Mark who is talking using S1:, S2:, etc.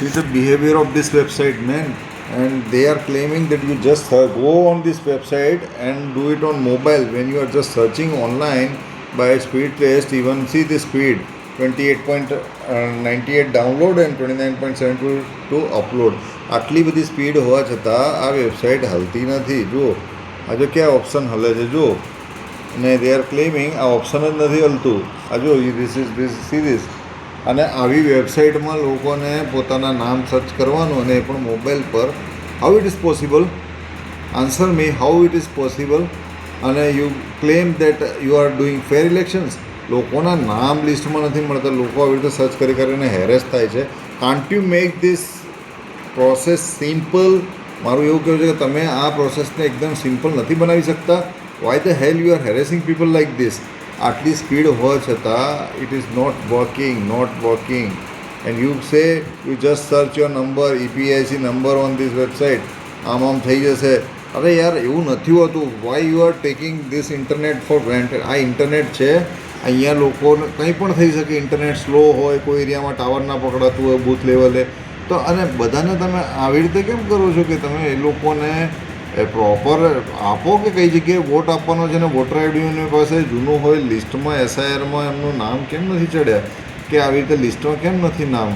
S1: See the behavior of this website, man. And they are claiming that you just go on this website and do it on mobile when you are just searching online by speed test. Even see the speed 28.98 download and 29.72 upload. આટલી બધી speed હોવા છતાં આ website હલતી નથી. જુઓ આજે ક્યાં option હલે છે જુઓ, અને દે આર ક્લેમિંગ આ ઓપ્શન જ નથી હલતું. આ જો ધીસ સી ધીસ. અને આવી વેબસાઇટમાં લોકોને પોતાના નામ સર્ચ કરવાનું, અને એ પણ મોબાઈલ પર. How it is possible? Answer me, how it is possible? અને you claim that you are doing fair elections. લોકોના નામ લિસ્ટમાં નથી મળતા, લોકો આવી રીતે સર્ચ કરીને હેરેસ થાય છે. Can't you make this process simple? મારું એવું કહેવું છે કે તમે આ પ્રોસેસને એકદમ સિમ્પલ નથી બનાવી શકતા. Why the hell you are harassing people like this? આટલી સ્પીડ હોવા છતાં it is not working. And you say you just search your number, EPIC number on this website, આમ થઈ જશે. અરે યાર, એવું નથી હોતું. Why you are taking this internet for granted? આ ઇન્ટરનેટ છે, અહીંયા લોકોને કંઈ પણ થઈ શકે. ઇન્ટરનેટ સ્લો હોય, કોઈ એરિયામાં ટાવર ના પકડાતું હોય બૂથ લેવલે, તો અને બધાને તમે આવી રીતે કેમ કરો છો કે તમે એ લોકોને પ્રોપર આપો કે કઈ જગ્યાએ વોટ આપવાનો છે, ને વોટર આઈડીઓની પાસે જૂનું હોય લિસ્ટમાં, SIRમાં એમનું નામ કેમ નથી ચડ્યા, કે આવી રીતે લિસ્ટમાં કેમ નથી નામ?